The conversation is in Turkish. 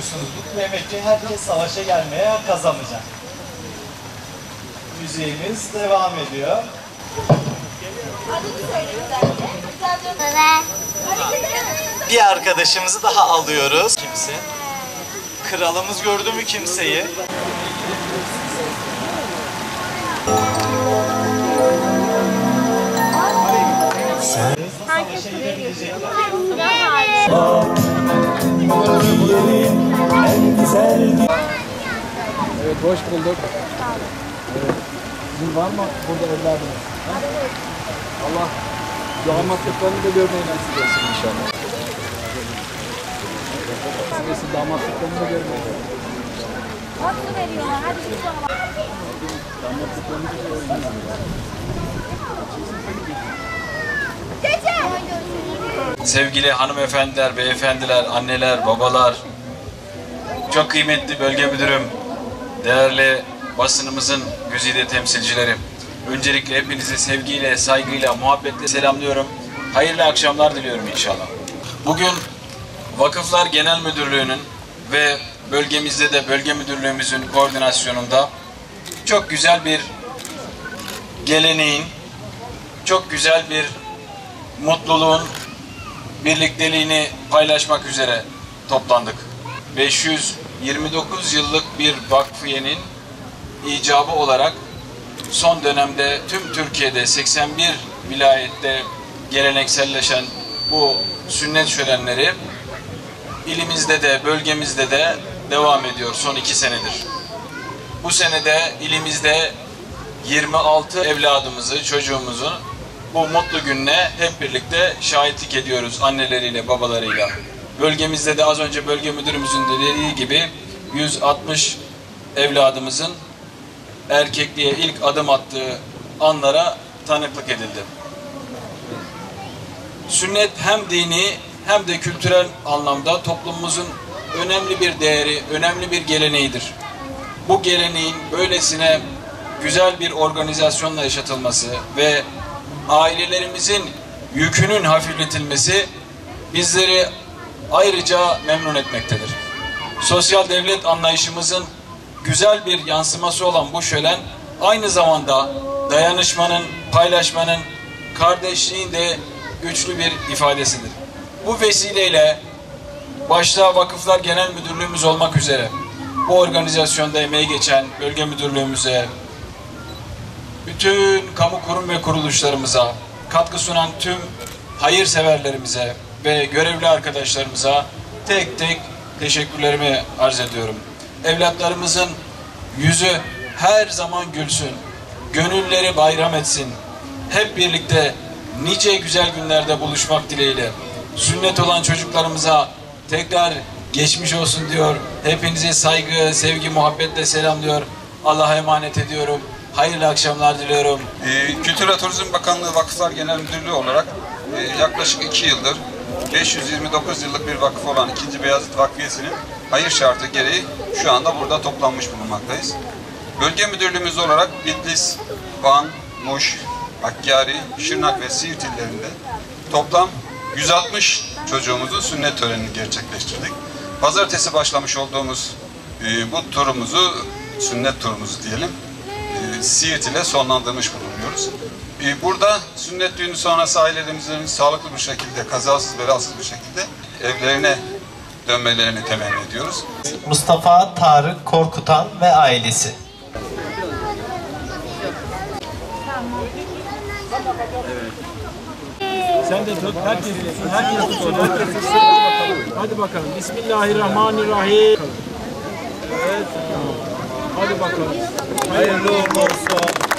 görüyorsunuz. Demek ki herkes savaşa gelmeye kazanacak. Müziğimiz devam ediyor. Bir arkadaşımızı daha alıyoruz. Kimse? Kralımız gördü mü kimseyi? Savaşa gidebilecekler. Evet, hoş bulduk. Evet. Sizin var mı burada evladınız? Allah damatlıklarını da görmeyi nasip etsin inşallah. Nasip etsin damatlıklarını da görmeyi. Nasıl veriyorlar? Hadi bir sonra. Damatlıklarını da görmeyi. Sevgili hanımefendiler, beyefendiler, anneler, babalar, çok kıymetli bölge müdürüm, değerli basınımızın güzide temsilcileri. Öncelikle hepinizi sevgiyle, saygıyla, muhabbetle selamlıyorum. Hayırlı akşamlar diliyorum inşallah. Bugün Vakıflar Genel Müdürlüğü'nün ve bölgemizde de bölge müdürlüğümüzün koordinasyonunda çok güzel bir geleneğin, çok güzel bir mutluluğun birlikteliğini paylaşmak üzere toplandık. 529 yıllık bir vakfiyenin icabı olarak son dönemde tüm Türkiye'de 81 vilayette gelenekselleşen bu sünnet şölenleri ilimizde de bölgemizde de devam ediyor son 2 senedir. Bu senede ilimizde 26 evladımızı, çocuğumuzu bu mutlu gününe hep birlikte şahitlik ediyoruz anneleriyle, babalarıyla. Bölgemizde de az önce bölge müdürümüzün de dediği gibi 160 evladımızın erkekliğe ilk adım attığı anlara tanıklık edildi. Sünnet hem dini hem de kültürel anlamda toplumumuzun önemli bir değeri, önemli bir geleneğidir. Bu geleneğin böylesine güzel bir organizasyonla yaşatılması ve ailelerimizin yükünün hafifletilmesi bizleri ayrıca memnun etmektedir. Sosyal devlet anlayışımızın güzel bir yansıması olan bu şölen aynı zamanda dayanışmanın, paylaşmanın, kardeşliğin de güçlü bir ifadesidir. Bu vesileyle başta Vakıflar Genel Müdürlüğümüz olmak üzere bu organizasyonda emeği geçen bölge müdürlüğümüze, bütün kamu kurum ve kuruluşlarımıza, katkı sunan tüm hayırseverlerimize ve görevli arkadaşlarımıza tek tek teşekkürlerimi arz ediyorum. Evlatlarımızın yüzü her zaman gülsün, gönülleri bayram etsin. Hep birlikte nice güzel günlerde buluşmak dileğiyle. Sünnet olan çocuklarımıza tekrar geçmiş olsun diyor. Hepinize saygı, sevgi, muhabbetle selamlıyor. Allah'a emanet ediyorum. Hayırlı akşamlar diliyorum. Kültür ve Turizm Bakanlığı Vakıflar Genel Müdürlüğü olarak yaklaşık 2 yıldır 529 yıllık bir vakıf olan 2. Beyazıt Vakfiyesi'nin hayır şartı gereği şu anda burada toplanmış bulunmaktayız. Bölge müdürlüğümüz olarak Bitlis, Van, Muş, Hakkari, Şırnak ve Siirt illerinde toplam 160 çocuğumuzun sünnet törenini gerçekleştirdik. Pazartesi başlamış olduğumuz bu turumuzu, sünnet turumuzu diyelim, Siirt ile sonlandırmış bulunuyoruz. Burada sünnet düğünü sonrası ailelerimizin sağlıklı bir şekilde, kazasız belasız bir şekilde evlerine dönmelerini temenni ediyoruz. Mustafa Tarık Korkutan ve ailesi. Sen de tut, herkes tutsun, herkes tutsun, herkes tutsun. Hadi bakalım. Bismillahirrahmanirrahim. Evet. Hadi bakalım. Hayırlı uğurlu olsun.